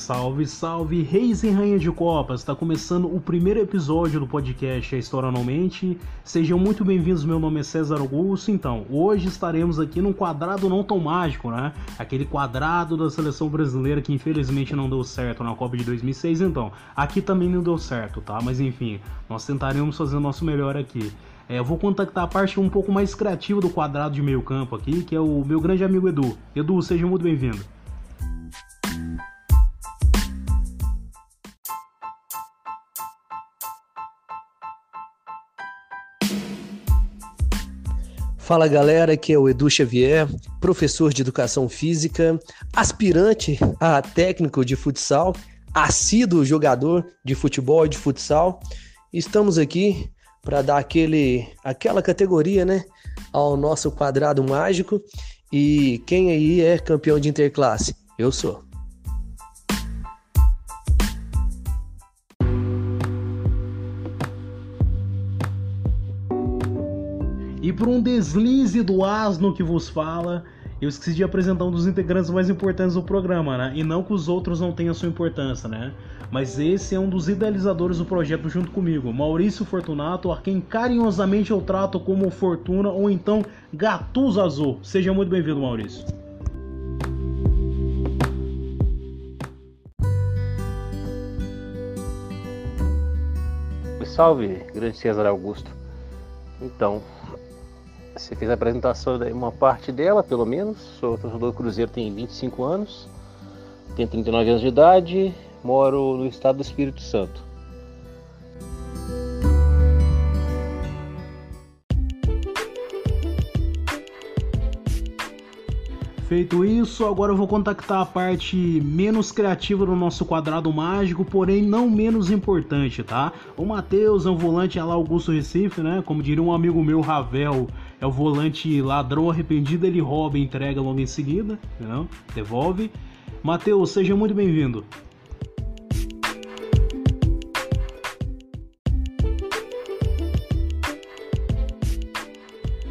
Salve, salve, reis e rainhas de copas! Está começando o primeiro episódio do podcast A História Não Mente. Sejam muito bem-vindos, meu nome é César Augusto. Então, hoje estaremos aqui num quadrado não tão mágico, né? Aquele quadrado da seleção brasileira que infelizmente não deu certo na Copa de 2006. Então, aqui também não deu certo, tá? Mas enfim, nós tentaremos fazer o nosso melhor aqui. Eu vou contactar a parte um pouco mais criativa do quadrado de meio campo aqui, que é o meu grande amigo Edu. Edu, seja muito bem-vindo. Fala galera, aqui é o Edu Xavier, professor de Educação Física, aspirante a técnico de futsal, assíduo jogador de futebol e de futsal. Estamos aqui para dar aquela categoria, né, ao nosso quadrado mágico. E quem aí é campeão de interclasse? Eu sou. E por um deslize do asno que vos fala, eu esqueci de apresentar um dos integrantes mais importantes do programa, né? E não que os outros não tenham sua importância, né? Mas esse é um dos idealizadores do projeto junto comigo, Maurício Fortunato, a quem carinhosamente eu trato como Fortuna ou então Gattuso Azul. Seja muito bem-vindo, Maurício. Salve, grande César Augusto. Então, você fez a apresentação, uma parte dela, pelo menos. Sou torcedor do Cruzeiro, tenho 25 anos, tenho 39 anos de idade, moro no estado do Espírito Santo. Feito isso, agora eu vou contactar a parte menos criativa do nosso quadrado mágico, porém não menos importante, tá? O Matheus é um volante lá Augusto Recife, né? Como diria um amigo meu, Ravel, é o volante ladrão arrependido, ele rouba e entrega logo em seguida, entendeu? Devolve. Matheus, seja muito bem-vindo.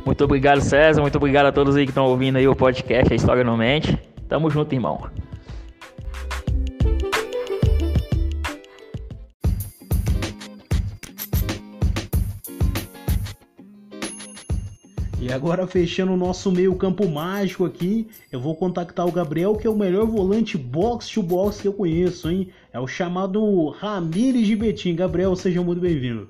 Muito obrigado, César. Muito obrigado a todos aí que estão ouvindo aí o podcast A História Não Mente. Tamo junto, irmão. E agora, fechando o nosso meio campo mágico aqui, eu vou contactar o Gabriel, que é o melhor volante box-to-box que eu conheço, hein? É o chamado Ramires de Betim. Gabriel, seja muito bem-vindo.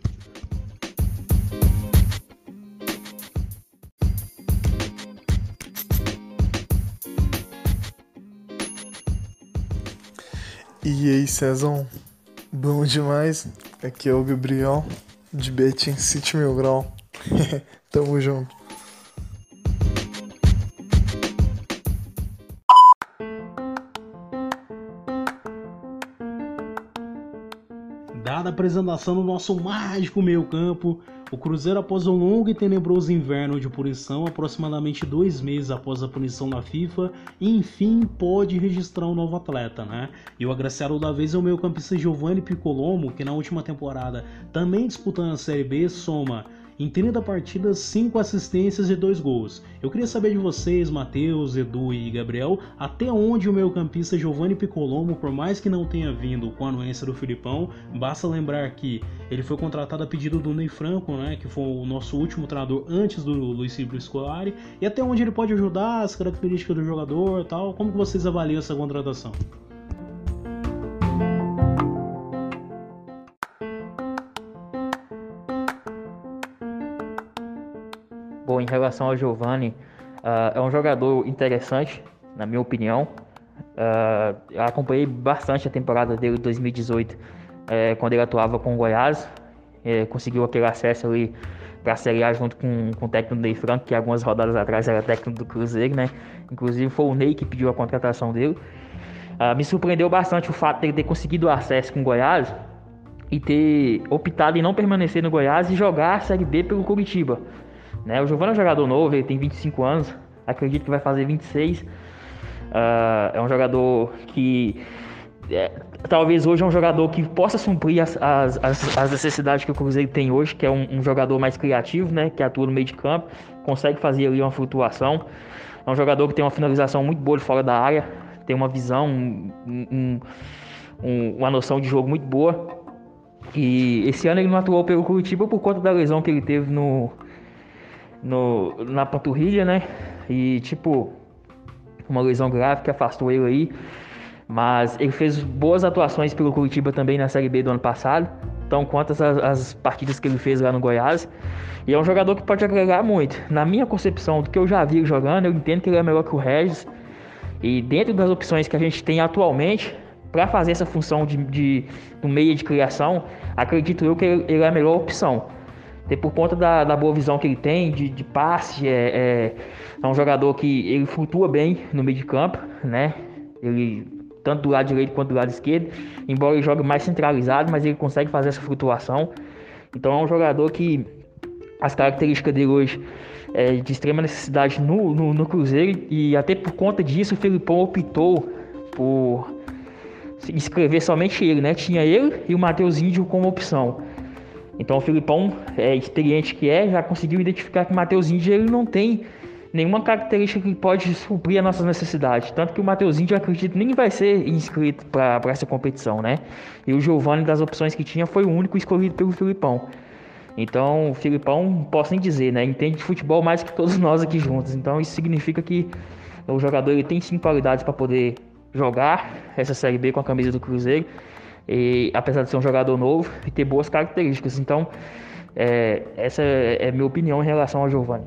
E aí, Cezão? Bom demais? Aqui é o Gabriel, de Betim City Mil Grau. Tamo junto. Dada a apresentação do nosso mágico meio campo, o Cruzeiro, após um longo e tenebroso inverno de punição, aproximadamente 2 meses após a punição da FIFA, enfim pode registrar um novo atleta, né? E o agraciado da vez é o meio-campista Giovanni Piccolomo, que na última temporada, também disputando a Série B, soma em 30 partidas 5 assistências e 2 gols. Eu queria saber de vocês, Matheus, Edu e Gabriel, até onde o meio-campista Giovanni Piccolomo, por mais que não tenha vindo com a anuência do Filipão, basta lembrar que ele foi contratado a pedido do Ney Franco, né, que foi o nosso último treinador antes do Luiz Silvio Scolari, e até onde ele pode ajudar, as características do jogador e tal. Como que vocês avaliam essa contratação? Bom, em relação ao Giovanni, é um jogador interessante, na minha opinião. Eu acompanhei bastante a temporada dele de 2018, quando ele atuava com o Goiás. Conseguiu aquele acesso ali para a Série A junto com o técnico Ney Franco, que algumas rodadas atrás era técnico do Cruzeiro, né? Inclusive foi o Ney que pediu a contratação dele. Me surpreendeu bastante o fato de ele ter conseguido acesso com o Goiás e ter optado em não permanecer no Goiás e jogar a Série B pelo Curitiba. Né? O Giovanni é um jogador novo, ele tem 25 anos, acredito que vai fazer 26. É um jogador que talvez hoje é um jogador que possa suprir as necessidades que o Cruzeiro tem hoje, que é um jogador mais criativo, né? Que atua no meio de campo, consegue fazer ali uma flutuação. É um jogador que tem uma finalização muito boa de fora da área, tem uma visão, uma noção de jogo muito boa. E esse ano ele não atuou pelo Curitiba por conta da lesão que ele teve na panturrilha, né? E tipo, uma lesão grave que afastou ele aí. Mas ele fez boas atuações pelo Curitiba também na Série B do ano passado, tão quanto as partidas que ele fez lá no Goiás. E é um jogador que pode agregar muito. Na minha concepção, do que eu já vi ele jogando, eu entendo que ele é melhor que o Regis. E dentro das opções que a gente tem atualmente, para fazer essa função do meio de criação, acredito eu que ele é a melhor opção. Até por conta da boa visão que ele tem, de passe, é um jogador que ele flutua bem no meio de campo, né? Ele, tanto do lado direito quanto do lado esquerdo, embora ele jogue mais centralizado, mas ele consegue fazer essa flutuação. Então é um jogador que as características dele hoje é de extrema necessidade no Cruzeiro, e até por conta disso o Felipão optou por inscrever somente ele, né? Tinha ele e o Matheus Índio como opção. Então o Felipão, experiente que já conseguiu identificar que o Matheus Índio ele não tem nenhuma característica que pode suprir a nossa necessidade. Tanto que o Matheus Índio, eu acredito, nem vai ser inscrito para essa competição, né? E o Giovani, das opções que tinha, foi o único escolhido pelo Felipão. Então o Felipão, posso nem dizer, né? Entende de futebol mais que todos nós aqui juntos. Então isso significa que o jogador ele tem sim qualidades para poder jogar essa Série B com a camisa do Cruzeiro. E, apesar de ser um jogador novo e ter boas características. Então essa é a minha opinião em relação ao Giovani.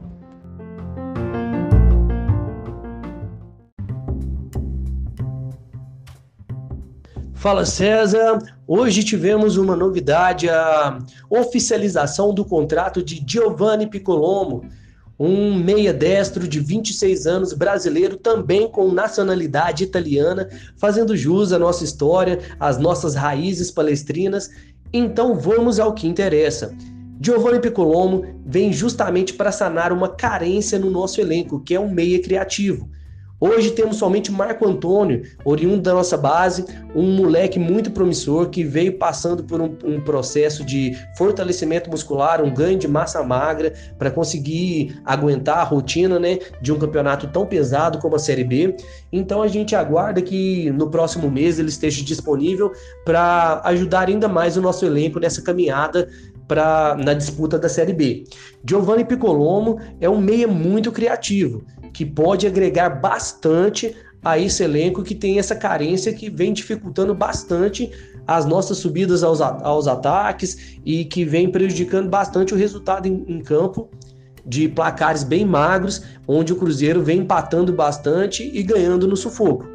Fala César, hoje tivemos uma novidade, a oficialização do contrato de Giovani Piccolomo, um meia destro de 26 anos, brasileiro, também com nacionalidade italiana, fazendo jus à nossa história, às nossas raízes palestrinas. Então vamos ao que interessa. Giovani Piccolomo vem justamente para sanar uma carência no nosso elenco, que é um meia criativo. Hoje temos somente Marco Antônio, oriundo da nossa base, um moleque muito promissor que veio passando por um processo de fortalecimento muscular, um ganho de massa magra para conseguir aguentar a rotina, né, de um campeonato tão pesado como a Série B. Então a gente aguarda que no próximo mês ele esteja disponível para ajudar ainda mais o nosso elenco nessa caminhada na disputa da Série B. Giovani Piccolomo é um meia muito criativo, que pode agregar bastante a esse elenco que tem essa carência que vem dificultando bastante as nossas subidas aos ataques e que vem prejudicando bastante o resultado em campo, de placares bem magros, onde o Cruzeiro vem empatando bastante e ganhando no sufoco.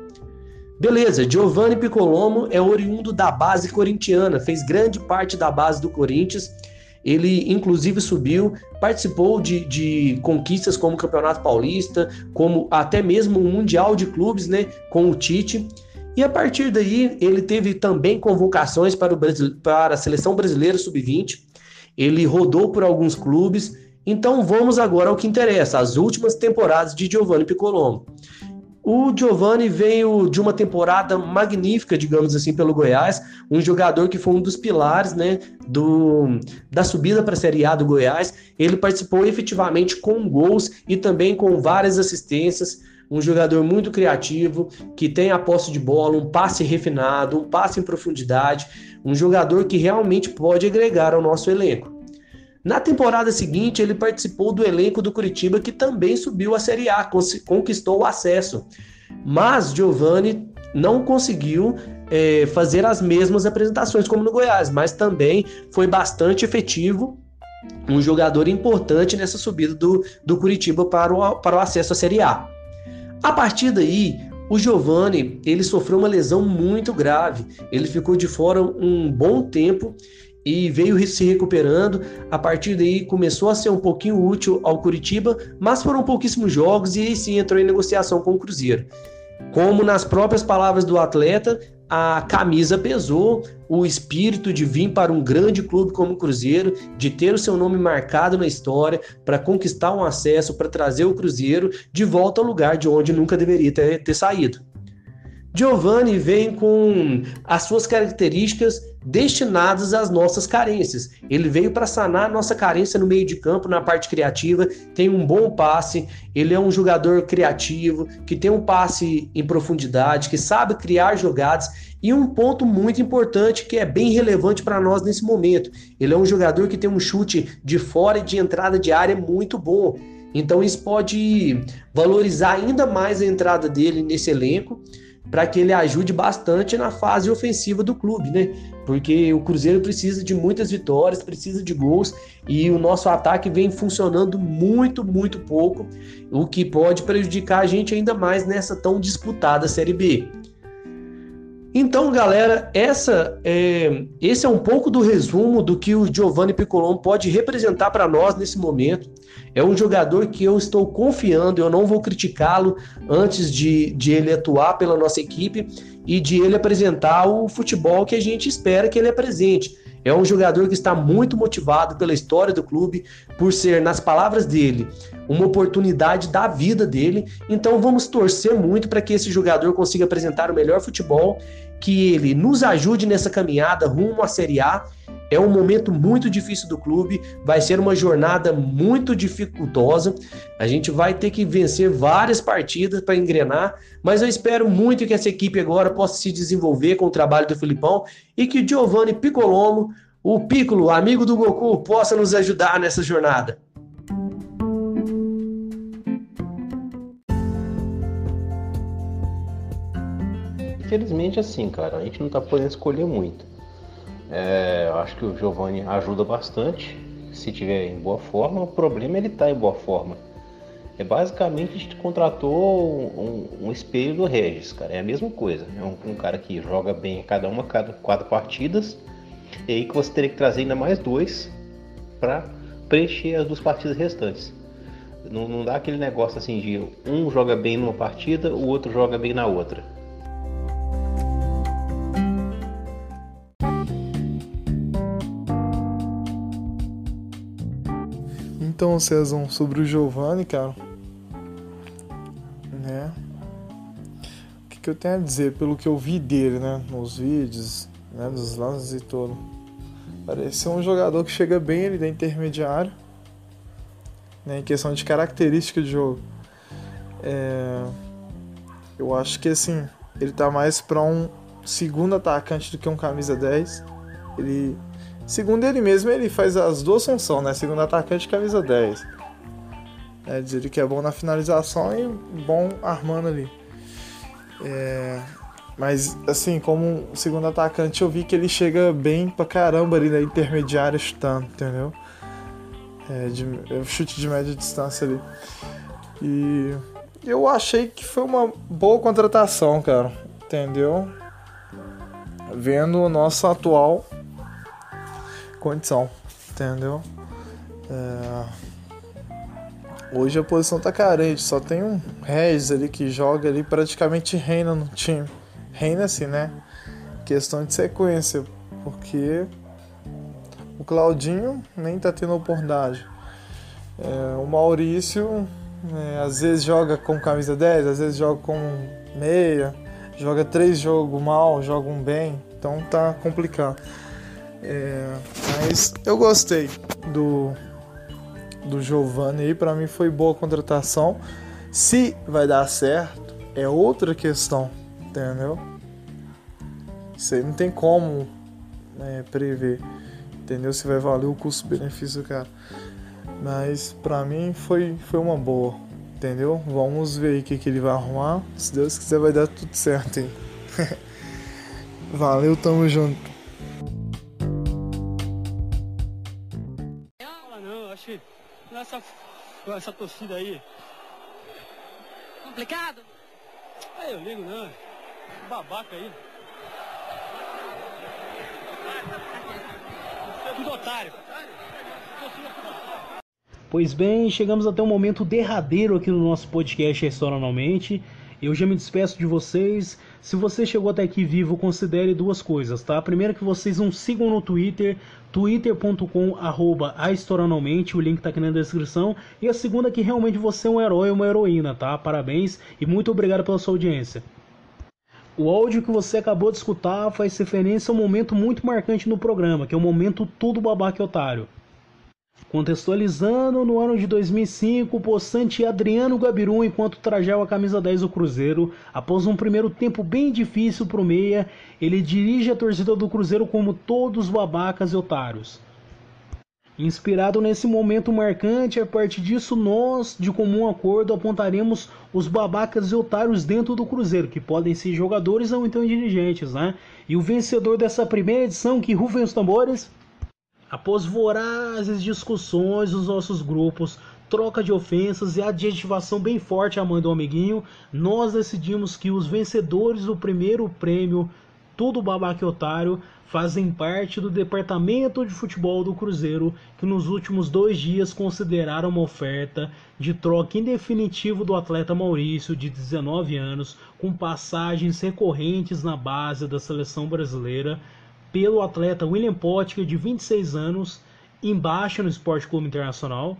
Beleza, Giovani Piccolomo é oriundo da base corintiana, fez grande parte da base do Corinthians. Ele inclusive subiu, participou de conquistas como o Campeonato Paulista, como até mesmo o Mundial de Clubes, né, com o Tite. E a partir daí ele teve também convocações para a Seleção Brasileira Sub-20. Ele rodou por alguns clubes. Então vamos agora ao que interessa, as últimas temporadas de Giovani Piccolomo. O Giovani veio de uma temporada magnífica, digamos assim, pelo Goiás, um jogador que foi um dos pilares, né, da subida para a Série A do Goiás. Ele participou efetivamente com gols e também com várias assistências, um jogador muito criativo, que tem a posse de bola, um passe refinado, um passe em profundidade, um jogador que realmente pode agregar ao nosso elenco. Na temporada seguinte, ele participou do elenco do Curitiba, que também subiu a Série A, conquistou o acesso. Mas Giovani não conseguiu fazer as mesmas apresentações como no Goiás, mas também foi bastante efetivo, um jogador importante nessa subida do Curitiba para o acesso à Série A. A partir daí, o Giovani ele sofreu uma lesão muito grave, ele ficou de fora um bom tempo, e veio se recuperando. A partir daí começou a ser um pouquinho útil ao Curitiba, mas foram pouquíssimos jogos e aí sim entrou em negociação com o Cruzeiro. Como nas próprias palavras do atleta, a camisa pesou, o espírito de vir para um grande clube como o Cruzeiro, de ter o seu nome marcado na história, para conquistar um acesso, para trazer o Cruzeiro de volta ao lugar de onde nunca deveria ter saído. Giovani vem com as suas características destinadas às nossas carências. Ele veio para sanar a nossa carência no meio de campo, na parte criativa, tem um bom passe, ele é um jogador criativo, que tem um passe em profundidade, que sabe criar jogadas, e um ponto muito importante que é bem relevante para nós nesse momento, ele é um jogador que tem um chute de fora e de entrada de área muito bom. Então isso pode valorizar ainda mais a entrada dele nesse elenco, para que ele ajude bastante na fase ofensiva do clube, né? Porque o Cruzeiro precisa de muitas vitórias, precisa de gols, e o nosso ataque vem funcionando muito, muito pouco, o que pode prejudicar a gente ainda mais nessa tão disputada Série B. Então, galera, esse é um pouco do resumo do que o Giovani Piccolommo pode representar para nós nesse momento. É um jogador que eu estou confiando, eu não vou criticá-lo antes de ele atuar pela nossa equipe e de ele apresentar o futebol que a gente espera que ele apresente. É um jogador que está muito motivado pela história do clube, por ser, nas palavras dele, uma oportunidade da vida dele. Então vamos torcer muito para que esse jogador consiga apresentar o melhor futebol, que ele nos ajude nessa caminhada rumo à Série A. É um momento muito difícil do clube, vai ser uma jornada muito dificultosa, a gente vai ter que vencer várias partidas para engrenar, mas eu espero muito que essa equipe agora possa se desenvolver com o trabalho do Filipão e que o Giovani Piccolommo, o Piccolo, amigo do Goku, possa nos ajudar nessa jornada. Infelizmente, assim, cara, a gente não tá podendo escolher muito. Eu acho que o Giovani ajuda bastante, se tiver em boa forma. O problema é ele estar em boa forma. Basicamente, a gente contratou um espelho do Regis, cara. É a mesma coisa. É um cara que joga bem a cada 4 partidas, e aí que você teria que trazer ainda mais 2 para preencher as 2 partidas restantes. Não dá aquele negócio assim de um joga bem numa partida, o outro joga bem na outra. Então, Cezão, sobre o Giovani, cara, né? O que eu tenho a dizer pelo que eu vi dele, né? Nos vídeos, né? Dos lances e tudo. Parece ser um jogador que chega bem ali da intermediário, né? Em questão de característica de jogo. Eu acho que, assim, ele tá mais pra um segundo atacante do que um camisa 10. Segundo ele mesmo, ele faz as duas funções, né? Segundo atacante e camisa 10. Diz ele que é bom na finalização e bom armando ali. Mas, assim, como segundo atacante, eu vi que ele chega bem pra caramba ali na intermediária chutando, entendeu? Chute de média distância ali. E eu achei que foi uma boa contratação, cara. Entendeu? Vendo o nosso atual condição, entendeu? Hoje a posição tá carente, só tem um Regis ali que joga ali, praticamente reina no time. Reina assim, né? Questão de sequência, porque o Claudinho nem tá tendo oportunidade. O Maurício às vezes joga com camisa 10, às vezes joga com meia, joga 3 jogos mal, joga um bem, então tá complicado. Mas eu gostei do Giovani aí, pra mim foi boa contratação. Se vai dar certo é outra questão, entendeu? Isso aí não tem como prever, entendeu? Se vai valer o custo-benefício do cara. Mas pra mim foi uma boa, entendeu? Vamos ver aí o que ele vai arrumar. Se Deus quiser vai dar tudo certo, hein? Valeu, tamo junto. Acho que essa torcida aí. Complicado? Eu ligo não. Babaca aí. Tudo otário. Pois bem, chegamos até o momento derradeiro aqui no nosso podcast Historicamente. Eu já me despeço de vocês. Se você chegou até aqui vivo, considere 2 coisas, tá? A primeira é que vocês não sigam no Twitter, twitter.com/ahistorialmente, o link tá aqui na descrição. E a segunda é que realmente você é um herói ou uma heroína, tá? Parabéns e muito obrigado pela sua audiência. O áudio que você acabou de escutar faz referência a um momento muito marcante no programa, que é o momento Tudo Babaca e Otário. Contextualizando, no ano de 2005, o possante Adriano Gabiru, enquanto trajava a camisa 10 do Cruzeiro, após um primeiro tempo bem difícil para o meia, ele dirige a torcida do Cruzeiro como todos babacas e otários. Inspirado nesse momento marcante, a partir disso nós, de comum acordo, apontaremos os babacas e otários dentro do Cruzeiro, que podem ser jogadores ou então dirigentes, né? E o vencedor dessa primeira edição, que rufem os tambores... Após vorazes discussões nos nossos grupos, troca de ofensas e adjetivação bem forte à mãe do amiguinho, nós decidimos que os vencedores do primeiro prêmio Tudo Babaca e Otário fazem parte do departamento de futebol do Cruzeiro, que nos últimos 2 dias consideraram uma oferta de troca em definitivo do atleta Maurício, de 19 anos, com passagens recorrentes na base da seleção brasileira, pelo atleta William Potker, de 26 anos, em baixa no Esporte Clube Internacional,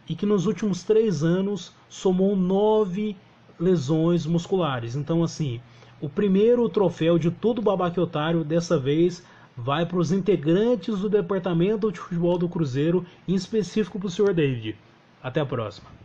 e que nos últimos 3 anos somou 9 lesões musculares. Então, assim, o primeiro troféu de Tudo Babaca e Otário, dessa vez, vai para os integrantes do departamento de futebol do Cruzeiro, em específico para o Sr. David. Até a próxima.